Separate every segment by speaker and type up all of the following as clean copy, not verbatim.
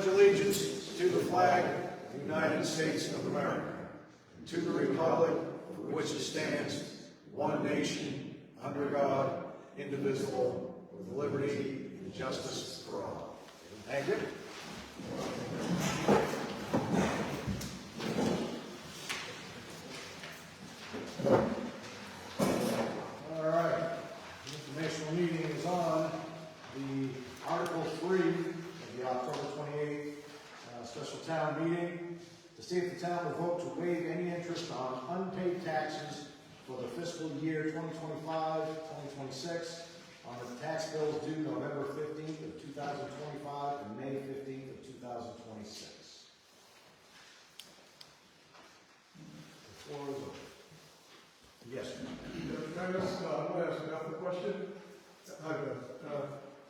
Speaker 1: pledge allegiance to the flag of the United States of America, to the republic for which it stands, one nation, under God, indivisible, with liberty and justice for all. Thank you. All right, the informational meeting is on. The Article 3 of the October 28th special town meeting to see if the town will vote to waive any interest on unpaid taxes for the fiscal year 2025-2026 on the tax bills due November 15th of 2025 and May 15th of 2026. The floor is open. Yes, sir.
Speaker 2: Can I ask another question?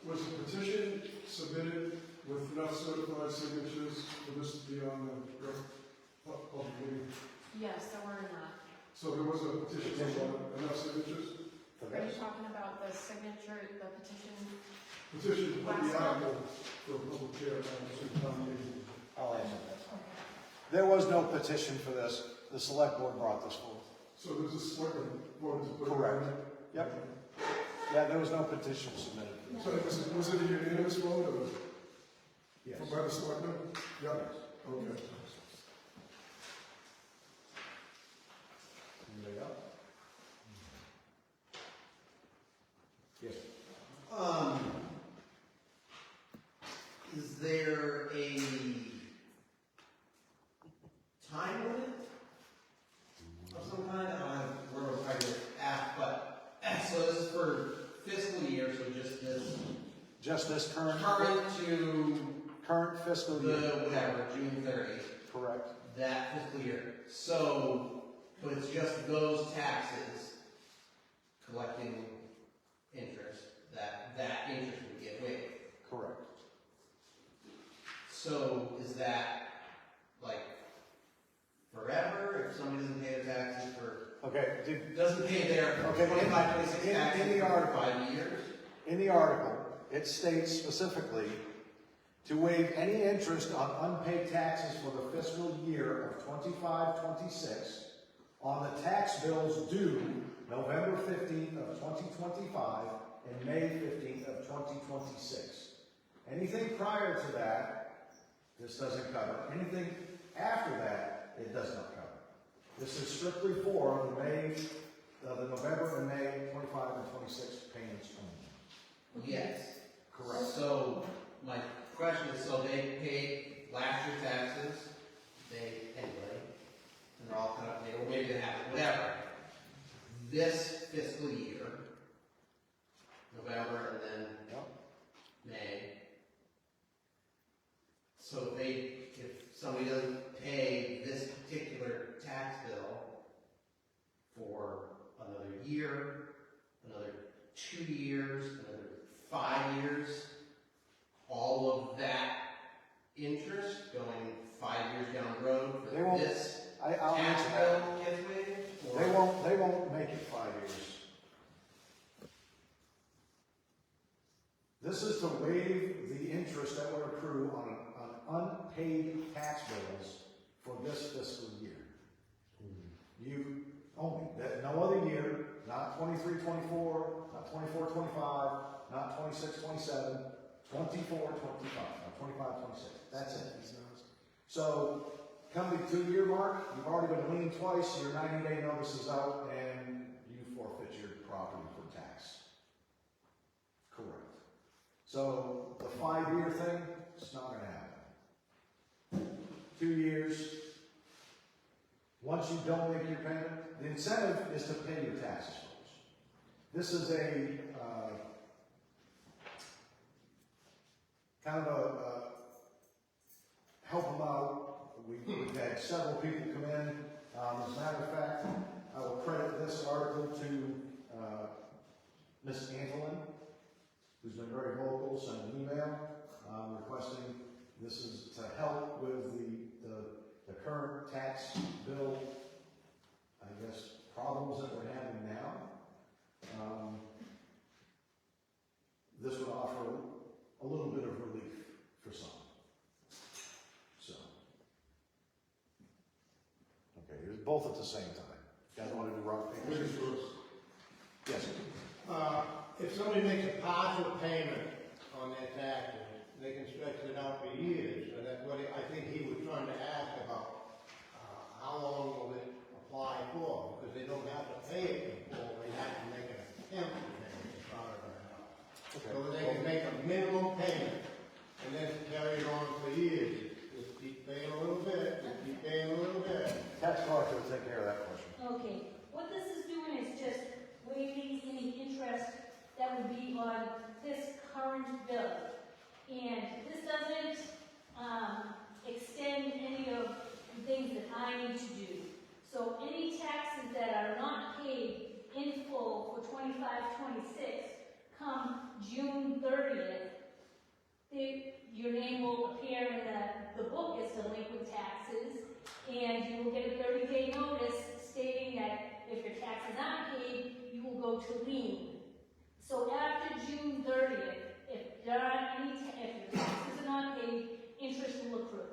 Speaker 2: Was the petition submitted with enough certified signatures for this to be on the public meeting?
Speaker 3: Yes, there were enough.
Speaker 2: So there was a petition with enough signatures?
Speaker 3: Are you talking about the signature, the petition?
Speaker 2: Petition for the article for public care town meeting.
Speaker 1: I'll answer that. There was no petition for this. The select board brought this forth.
Speaker 2: So there's a selectman voted to put it on?
Speaker 1: Correct. Yep. Yeah, there was no petition submitted.
Speaker 2: So was it a unanimous vote or?
Speaker 1: Yes.
Speaker 2: By the selectmen? Yeah. Okay.
Speaker 1: Anybody else? Yes.
Speaker 4: Is there a time limit of some kind? I don't know where we're trying to ask, but so this is for fiscal year, so just this
Speaker 1: current fiscal
Speaker 4: the
Speaker 1: year.
Speaker 4: whatever, June 30th,
Speaker 1: Correct.
Speaker 4: that fiscal year. So, but it's just those taxes collecting interest, that interest would get waived.
Speaker 1: Correct.
Speaker 4: So is that like forever if somebody doesn't pay their taxes for,
Speaker 1: Okay.
Speaker 4: doesn't pay their 25, 26 taxes
Speaker 1: in the
Speaker 4: for
Speaker 1: article,
Speaker 4: 5 years?
Speaker 1: In the article, it states specifically to waive any interest on unpaid taxes for the fiscal year of 25-26 on the tax bills due November 15th of 2025 and May 15th of 2026. Anything prior to that, this doesn't cover. Anything after that, it does not cover. This is strictly for the November and May 25 and 26 payments only.
Speaker 4: Yes.
Speaker 1: Correct.
Speaker 4: So my question is, so they paid last year's taxes, anyway, and they're all kind of, or maybe they haven't, whatever. This fiscal year, November and then May. So if somebody doesn't pay this particular tax bill for another year, another 2 years, another 5 years, all of that interest going 5 years down the road for this
Speaker 1: I'll
Speaker 4: tax
Speaker 1: answer
Speaker 4: bill
Speaker 1: that.
Speaker 4: gets waived?
Speaker 1: They won't make it 5 years. This is to waive the interest that would accrue on unpaid tax bills for this fiscal year. You only, that no other year, not 23-24, not 24-25, not 26-27, 24-25, or 25-26. That's it. So, come the 2 year mark, you've already been leaned twice, your 90-day notice is out, and you forfeit your property for tax. Correct. So, the 5 year thing, it's not going to happen. 2 years, once you don't make your payment, the incentive is to pay your taxes first. This is a kind of a help them out. We've had several people come in. As a matter of fact, I will credit this article to Ms. Antolin, who's been very vocal, sent an email requesting this is to help with the current tax bill, I guess, problems that we're having now. This would offer a little bit of relief for some. both at the same time. You guys wanna do rock, paper,
Speaker 2: Ladies
Speaker 1: scissors?
Speaker 2: first.
Speaker 1: Yes.
Speaker 5: If somebody makes a partial payment on their taxes, they can stretch it out for years, so that's what I think he was trying to ask about, how long will it apply for? Because they don't have to pay it in full, they have to make an attempt to pay it, as far as I know. So they can make a minimum payment, and then carry it on for years, just keep paying a little bit, just keep paying a little bit.
Speaker 1: Tax collector will take care of that question.
Speaker 6: Okay, what this is doing is just waiving any interest that would be on this current bill. And this doesn't, extend any of the things that I need to do. So any taxes that are not paid in full for 25-26 come June 30th, your name will appear in the book as delinquent taxes, and you will get a 30-day notice stating that if your taxes aren't paid, you will go to lien. So after June 30th, if there aren't any, if your taxes are not paid, interest will accrue.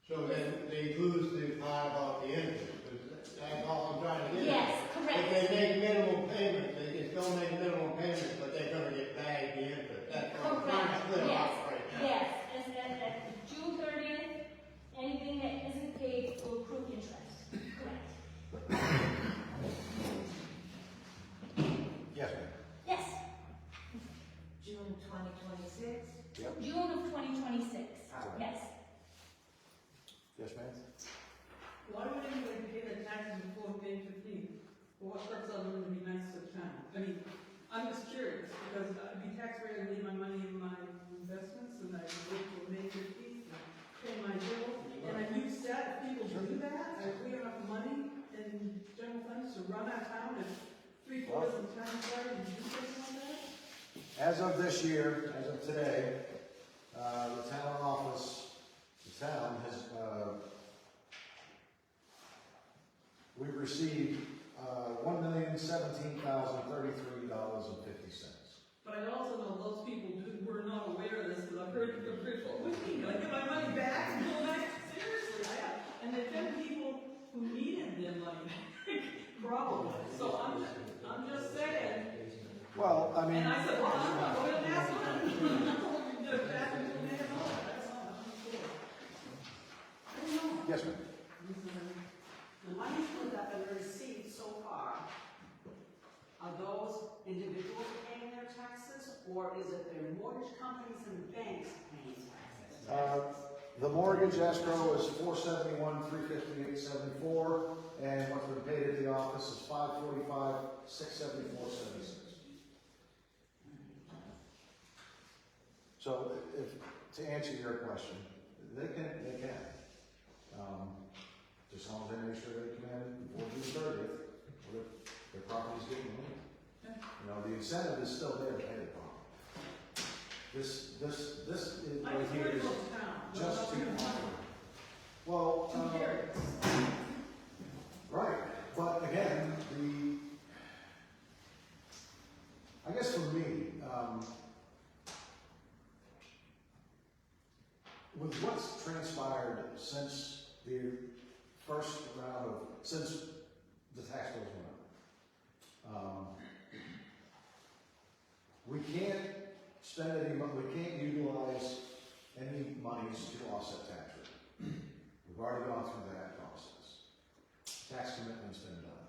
Speaker 5: So then they lose the part about the interest, because that's all I'm trying to get at.
Speaker 6: Yes, correct.
Speaker 5: If they make minimum payments, they can still make minimum payments, but they're gonna get bagged the interest. That's what I'm trying to
Speaker 6: Correct,
Speaker 5: clear
Speaker 6: yes,
Speaker 5: up right now.
Speaker 6: yes. At June 30th, anything that isn't paid will accrue interest. Correct.
Speaker 1: Yes, ma'am.
Speaker 6: Yes,
Speaker 7: June 2026?
Speaker 6: June of 2026, yes.
Speaker 1: Yes, ma'am?
Speaker 8: Why would anybody pay their taxes before May 15th? For what purpose other than to be nice to the town? I mean, I'm just curious, because I'd be taxpayer and leave my money in my investments, and I would wait till May 15th to pay my bill. And I use that, if people do that, if we have enough money in general funds to run our town, if 3/4 of the town started, and do something like that?
Speaker 1: As of this year, as of today, the town office, the town has, we've received, $1,017,033.50.
Speaker 8: But I also know those people were not aware of this, because I've heard from people, what do you mean, I get my money back? No, seriously, I have. And there've been people who needed their money back, probably. So I'm just saying.
Speaker 1: Well, I mean,
Speaker 8: And I said, well, I'm not going to ask them. I'm not going to do it back until they have all that. That's all, I'm sure. I don't know.
Speaker 1: yes, ma'am.
Speaker 7: The money that been received so far, are those individuals paying their taxes, or is it their mortgage companies and banks paying taxes?
Speaker 1: The mortgage escrow is $471,358.74, and what's been paid at the office is $545,674.76. So, to answer your question, they can. Just as long as they make sure they come in before June 30th, or their property's getting leased. You know, the incentive is still there to pay the property. This is
Speaker 8: I
Speaker 1: right
Speaker 8: just
Speaker 1: here
Speaker 8: heard
Speaker 1: is
Speaker 8: from town.
Speaker 1: just too minor. Well,
Speaker 8: I'm curious.
Speaker 1: right, but again, I guess for me, with what's transpired since the first round since the tax bills went up, we can't spend any money, we can't utilize any monies to offset tax rate. We've already gone through that process. Tax commitment's been done.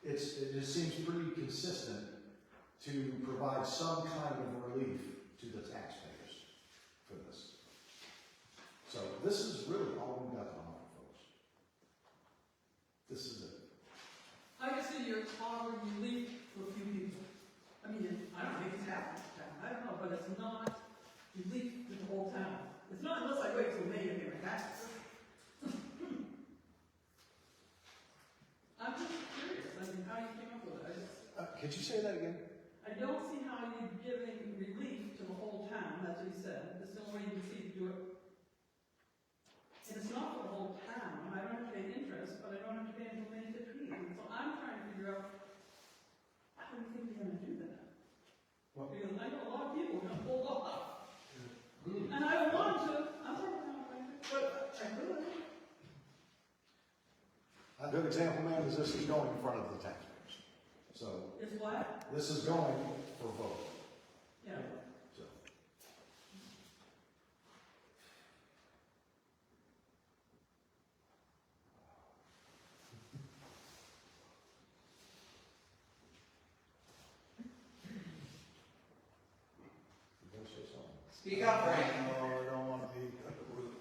Speaker 1: It just seems pretty consistent to provide some kind of relief to the taxpayers for this. So this is really all we've got to offer, folks. This is it.
Speaker 8: I can see you're offering relief to a few people. I mean, I don't think it's half the town, I don't know, but it's not relief to the whole town. It's not unless I wait till May to pay my taxes. I'm just curious, I mean, how you came up with it,
Speaker 1: Could you say that again?
Speaker 8: I don't see how you're giving relief to the whole town, that's what you said, that's the only way you can see to do it. And it's not for the whole town, I don't have to pay interest, but I don't have to pay until May 15th, so I'm trying to figure out, how do you think you're gonna do that?
Speaker 1: Well-
Speaker 8: Because I know a lot of people are gonna hold off. And I don't want to, I'm talking about, but I
Speaker 1: A good example, ma'am, is this is going in front of the taxpayers. So,
Speaker 8: It's what?
Speaker 1: this is going for vote,
Speaker 8: Yeah.
Speaker 1: so. You gonna say something?
Speaker 4: Speak up, Frank.
Speaker 1: No, I don't want to be rude.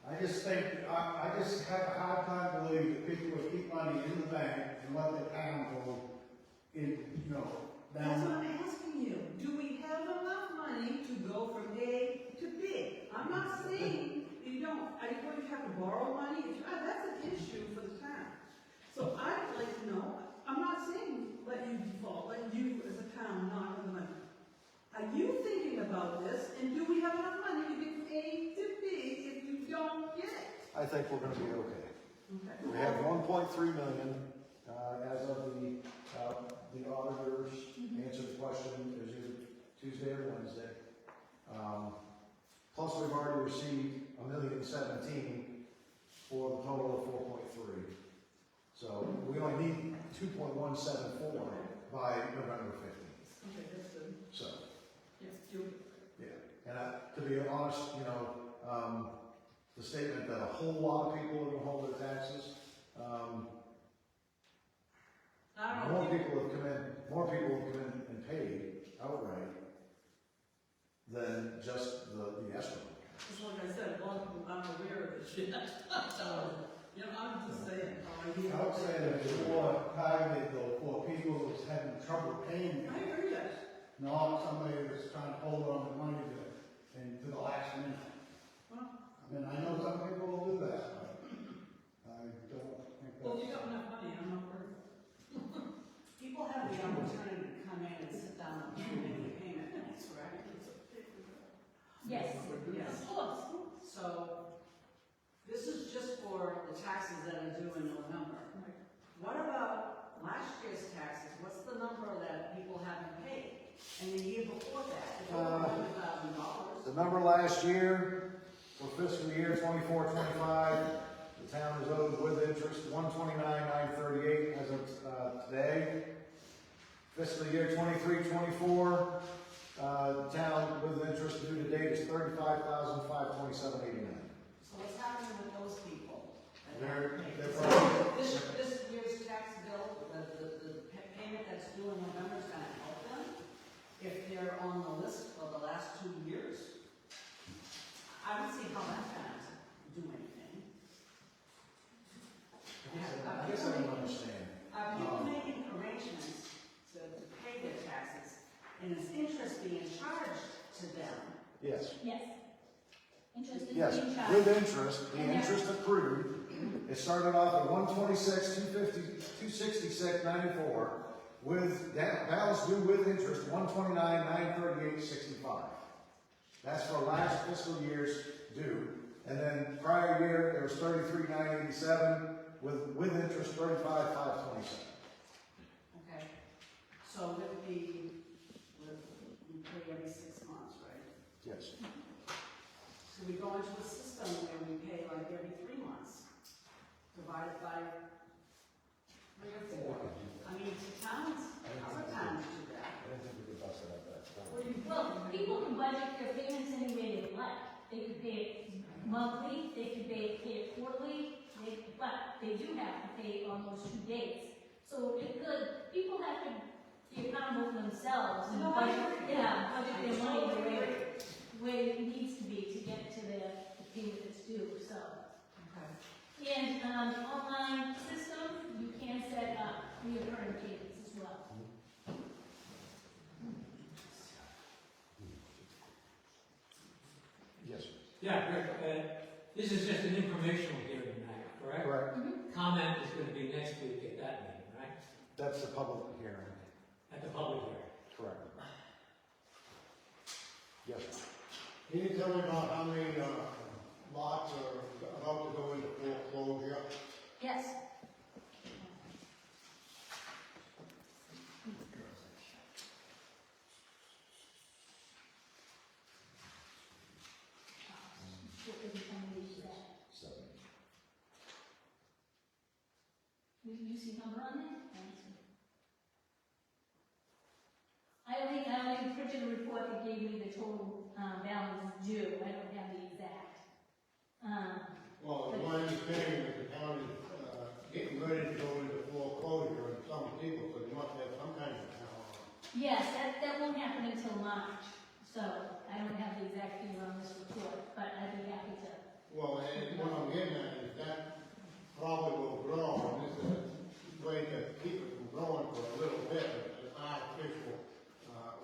Speaker 5: I just think, I just have a hard time believing that people would keep money in the bank and let the town go in,
Speaker 8: That's what
Speaker 5: down.
Speaker 8: I'm asking you. Do we have enough money to go from A to B? I'm not saying you don't. Are you going to have to borrow money? That's an issue for the town. So I'd like to know, I'm not saying let you default, let you as a town not have the money. Are you thinking about this, and do we have enough money to get from A to B if you don't get it?
Speaker 1: I think we're gonna be okay.
Speaker 8: Okay.
Speaker 1: We have 1.3 million, as of the auditors answered the question, it was either Tuesday or Wednesday. Plus we've already received 1,017,000 for the total of 4.3. So we only need 2.174 by November 15th.
Speaker 8: Okay, that's good.
Speaker 1: So,
Speaker 8: Yes, you.
Speaker 1: yeah. And to be honest, the statement that a whole lot of people are gonna hold their taxes,
Speaker 8: I don't know.
Speaker 1: more people have come in and paid outright than just the escrow.
Speaker 8: Just like I said, a lot of people aren't aware of this shit. I'm just saying.
Speaker 5: I would say that it's more targeted though for people who's having trouble paying.
Speaker 8: I agree with that.
Speaker 5: Not somebody that's trying to hold on to money to the last minute.
Speaker 8: Well,
Speaker 5: I mean, I know some people will do that, but I don't think
Speaker 8: well, if you
Speaker 5: that's.
Speaker 8: got enough money, I'm not worried.
Speaker 7: People have the opportunity to come in and sit down and make a payment, that's correct?
Speaker 6: Yes,
Speaker 8: Yes.
Speaker 6: of course.
Speaker 7: So, this is just for the taxes that are due in November.
Speaker 8: Right.
Speaker 7: What about last year's taxes? What's the number that people haven't paid? And the year before that, it's over $100,000.
Speaker 1: The number last year, for fiscal year 24-25, the town is owed with interest 129,938 as of today. Fiscal year 23-24, the town with interest due to date is 35,527.89.
Speaker 7: So what's happening with those people?
Speaker 1: They're
Speaker 7: This year's tax bill, the payment that's due in November is gonna help them? If they're on the list for the last 2 years? I don't see how that's gonna do anything.
Speaker 1: I guess I don't understand.
Speaker 7: Are people making arrangements to pay their taxes, and is interest being charged to them?
Speaker 1: Yes.
Speaker 6: Yes. Interest is
Speaker 1: Yes,
Speaker 6: being charged.
Speaker 1: with interest, the interest accrued, it started off at 126, 250, 266.94, with balance due with interest, 129,938.65. That's for last fiscal year's due. And then prior year, there was 33,987, with interest, 35,527.
Speaker 7: Okay, so with we pay every 6 months, right?
Speaker 1: Yes.
Speaker 7: So we go into a system where we pay like every 3 months, divided by 3 or 4. I mean, other towns do that.
Speaker 1: I didn't think we could bust it up that
Speaker 8: What do you?
Speaker 6: Well, people can budget their payments any way they like. They could pay it monthly, they could pay it quarterly, but they do have to pay on those 2 dates. So people have to be accountable for themselves and
Speaker 7: No, I agree.
Speaker 6: budget their money the
Speaker 7: totally
Speaker 6: way,
Speaker 7: agree.
Speaker 6: way it needs to be to get to the payment that's due, so.
Speaker 7: Okay.
Speaker 6: And, online system, you can set up recurring payments as well.
Speaker 1: Yes.
Speaker 9: Yeah, Rick, this is just an informational hearing tonight, correct?
Speaker 1: Correct.
Speaker 9: Comment is going to be next week at that meeting, right?
Speaker 1: That's the public hearing.
Speaker 9: At the public hearing.
Speaker 1: Correct. Yes.
Speaker 5: Can you tell me about how many, lots are about to go into foreclosure?
Speaker 6: Yes. What was the combination of that?
Speaker 1: 7.
Speaker 6: You see number on there? I only printed a report that gave me the total, balance due, I don't have the exact.
Speaker 5: Well, my understanding is the town is, getting ready to go into foreclosure on some people, so they must have some kind of account.
Speaker 6: Yes, that won't happen until March, so I don't have the exact figure on this report, but I'd be happy to.
Speaker 5: Well, and what I'm getting at is that probably will grow, and this is a way to keep it from growing for a little bit, an artificial,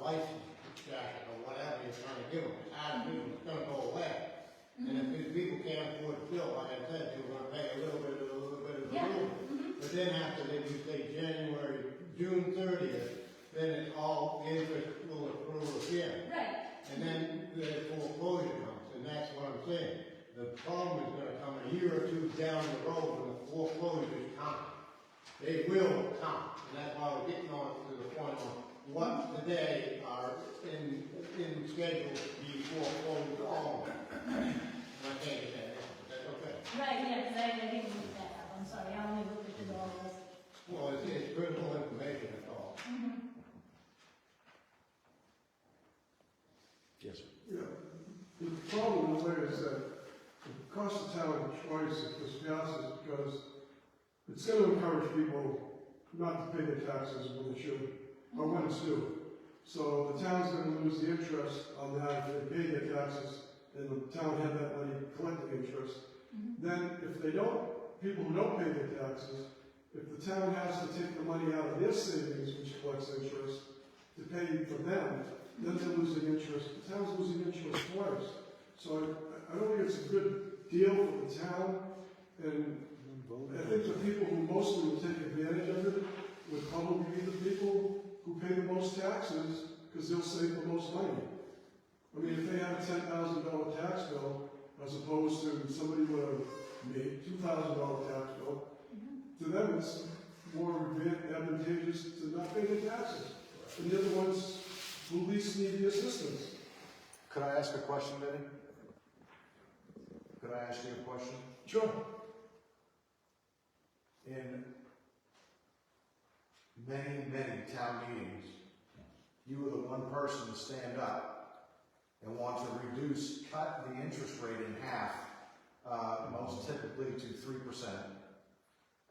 Speaker 5: license jacket or whatever you're trying to give them. It's artificial, it's gonna go away. And if these people can't afford to bill, like I said, you're gonna pay a little bit of the
Speaker 6: Yeah.
Speaker 5: room. But then after they do say June 30th, then it's all, the interest will accrue again.
Speaker 6: Right.
Speaker 5: And then the foreclosure comes, and that's what I'm saying. The problem is gonna come a year or two down the road when the foreclosures come. They will come, and that's why we're getting on to the point of what today are in schedule to be foreclosed on. And I can't get that, but that's okay.
Speaker 6: Right, yeah, because I didn't look that up, I'm sorry, I only looked at the dollars.
Speaker 5: Well, it's critical information, that's all.
Speaker 1: Yes, sir.
Speaker 2: Yeah, the problem in a way is that it costs the town twice if this passes, because it's gonna encourage people not to pay their taxes when they should, or when it's due. So the town's gonna lose the interest on that if they pay their taxes, and the town had that money collecting interest. Then if they don't, people who don't pay their taxes, if the town has to take the money out of their savings, which collects interest, to pay for them, then they're losing interest. The town's losing interest twice. So I don't think it's a good deal for the town, and I think the people who mostly will take advantage of it would probably be the people who pay the most taxes, because they'll save the most money. I mean, if they had a $10,000 tax bill, as opposed to somebody with a $2,000 tax bill, to them it's more advantageous to not pay their taxes. And they're the ones who least need the assistance.
Speaker 1: Could I ask a question, Benny? Could I ask you a question?
Speaker 2: Sure.
Speaker 1: In many town meetings, you were the one person to stand up and want to cut the interest rate in half, most typically to 3%.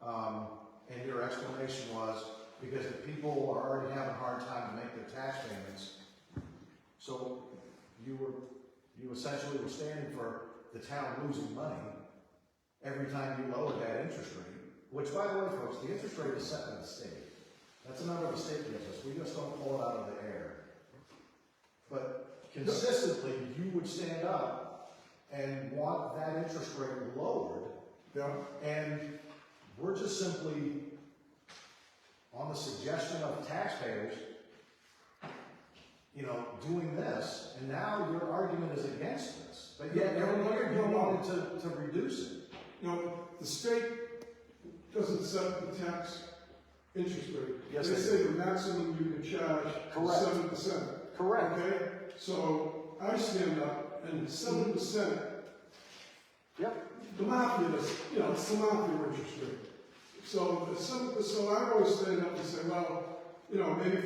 Speaker 1: And your explanation was because the people are already having a hard time to make their tax payments. So you essentially were standing for the town losing money every time you lowered that interest rate. Which, by the way, folks, the interest rate is set by the state. That's a number the state gives us. We just don't pull it out of the air. But consistently, you would stand up and want that interest rate lowered.
Speaker 2: Yeah.
Speaker 1: And we're just simply, on the suggestion of taxpayers, doing this, and now your argument is against this. But yet, every year you wanted to reduce it.
Speaker 2: The state doesn't set the tax interest rate.
Speaker 1: Yes,
Speaker 2: they
Speaker 1: they
Speaker 2: say the maximum you can charge is 7%.
Speaker 1: Correct.
Speaker 2: Okay? So I stand up and 7%.
Speaker 1: Yep.
Speaker 2: The mafia does, it's the mafia interest rate. So I always stand up and say, well, maybe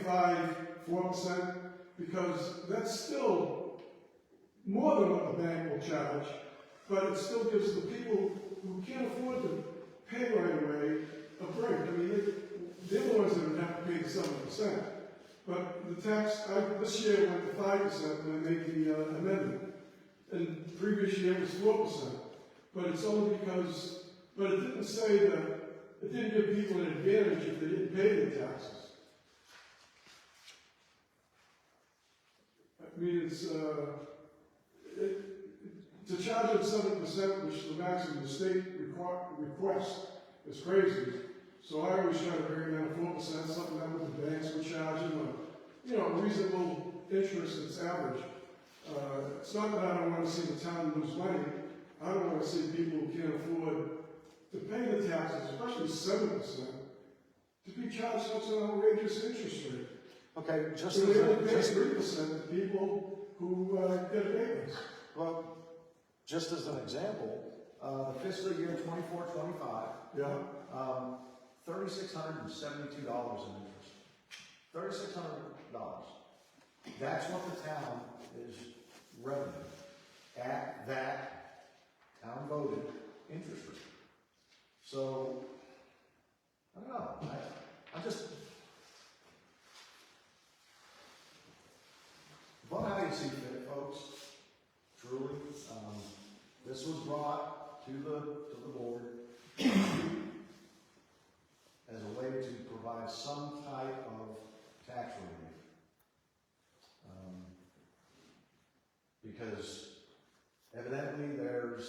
Speaker 2: 4%, because that's still more than what the bank will charge, but it still gives the people who can't afford to pay right away a break. I mean, they're the ones that would have to pay the 7%. But the tax, this year went to 5% when I made the amendment. And the previous year was 4%. But it's only because, but it didn't say that, it didn't give people an advantage if they didn't pay their taxes. I mean, it's, to charge them 7%, which the maximum the state requests, is crazy. So I always try to bring it down to 4%, something that what the banks would charge them, a reasonable interest that's average. It's not that I don't want to see the town lose money. I don't want to see people who can't afford to pay the taxes, especially 7%, to be charged such an outrageous interest rate.
Speaker 1: Okay, just
Speaker 2: So
Speaker 1: as
Speaker 2: they
Speaker 1: a,
Speaker 2: only pay 3% to people who get payments.
Speaker 1: well, just as an example, the fiscal year 24-25,
Speaker 2: Yeah.
Speaker 1: $3,672 in interest. $3,600. That's what the town is revenue at that town voted interest rate. So, I don't know, I just, vote how you see fit, folks, truly. This was brought to the board as a way to provide some type of tax relief. Because evidently there's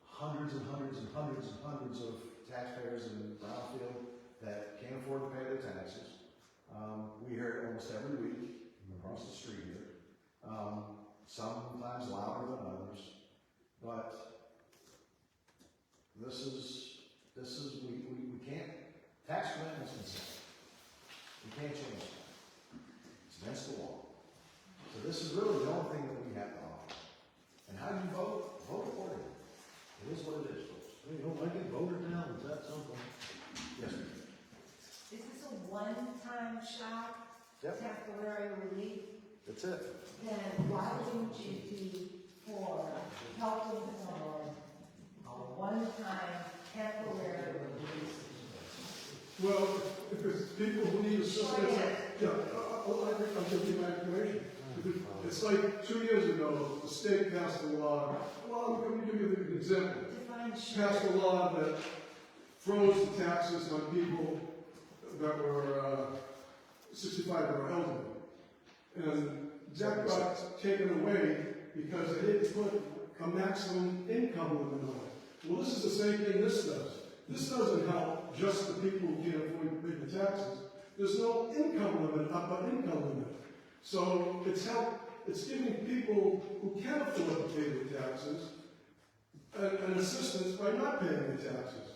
Speaker 1: hundreds and hundreds and hundreds and hundreds of taxpayers in Brownfield that can't afford to pay their taxes. We hear it almost every week across the street here. Sometimes louder than others, but this is, we can't, tax commitments insane. We can't change that. It's against the law. So this is really the only thing that we have to offer. And how you vote, vote accordingly. It is what it is, folks.
Speaker 10: You don't like it, vote it down, is that something?
Speaker 1: Yes, ma'am.
Speaker 11: Is this a one-time shot?
Speaker 1: Yep.
Speaker 11: Temporary relief?
Speaker 1: That's it.
Speaker 11: Then why wouldn't it be for helping someone a one-time temporary relief?
Speaker 2: Well, if it's people who need assistance, yeah, I'll give you my information. It's like 2 years ago, the state passed a law, well, let me give you an example. Passed a law that froze the taxes on people that were 65 or elderly. And that got taken away because they didn't put a maximum income limit on it. Well, this is the same thing this does. This doesn't help just the people who can't afford to pay the taxes. There's no income limit, upper income limit. So it's giving people who can afford to pay the taxes an assistance by not paying the taxes.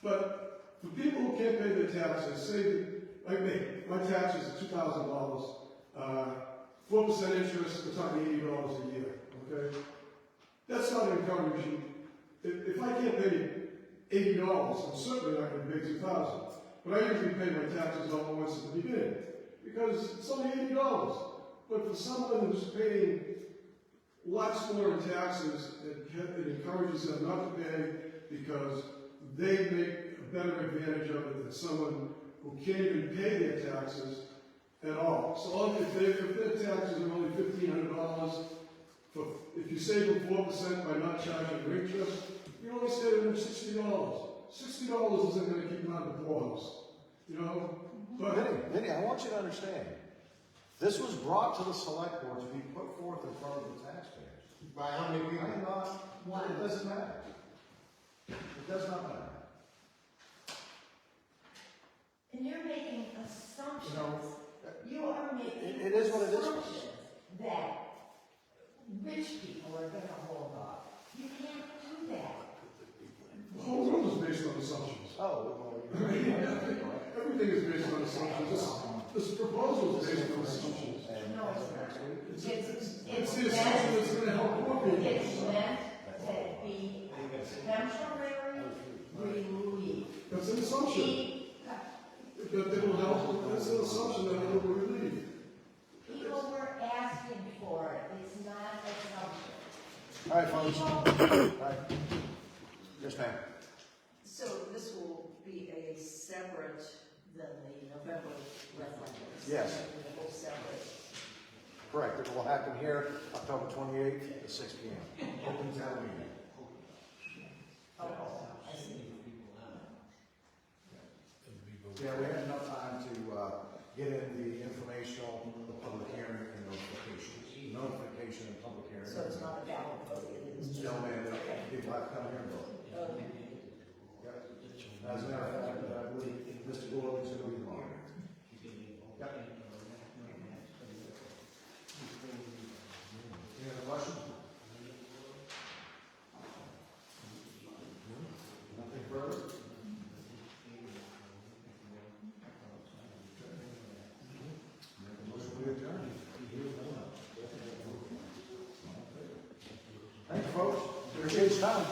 Speaker 2: But for people who can't pay their taxes, say like me, my taxes are $2,000, 4% interest, we're talking $80 a year, okay? That's not encouraging. If I can't pay $80, I'm certainly not going to pay $2,000. But I usually pay my taxes all at once at the beginning, because it's only $80. But for someone who's paying lots more in taxes, it encourages them not to pay because they make a better advantage of it than someone who can't even pay their taxes at all. So if their taxes are only $1,500, if you save them 4% by not charging your interest, you only save them $60. $60 isn't going to keep them out of the poorhouse, you know? But
Speaker 1: Vinny, I want you to understand, this was brought to the select board to be put forth in front of the taxpayers.
Speaker 5: By how many people?
Speaker 1: I'm not, it doesn't matter. It does not matter.
Speaker 11: And you're making assumptions.
Speaker 1: You know,
Speaker 11: You are making
Speaker 1: it is what it is.
Speaker 11: assumptions that rich people are gonna hold off. You can't do that.
Speaker 2: the whole world is based on assumptions.
Speaker 1: Oh,
Speaker 2: Everything is based on assumptions. This proposal is based on assumptions.
Speaker 11: No, it's not.
Speaker 2: It's the assumption that's going to help poor people.
Speaker 11: It's meant to be temporary relief.
Speaker 2: That's an assumption. That they will help. That's an assumption that they will relieve.
Speaker 11: People were asking for it. It's not an assumption.
Speaker 1: all right, folks. All right. Yes, ma'am.
Speaker 7: So this will be a separate than the November referendum?
Speaker 1: Yes.
Speaker 7: It will separate.
Speaker 1: Correct. It will happen here, October 28th at 6 p.m. Open town meeting.
Speaker 7: Oh, I see.
Speaker 1: Yeah, we had enough time to get in the informational, the public hearing, and notifications. Notification and public hearing.
Speaker 7: So it's not a ballot vote, it is.
Speaker 1: No, man, people have to come here and vote.
Speaker 7: Okay.
Speaker 1: Yep. As a matter of fact, I believe Mr. Gould is going to be the moderator. Yep. Any other questions? Nothing further? Make a motion to adjourn. Thank you, folks. Appreciate your time.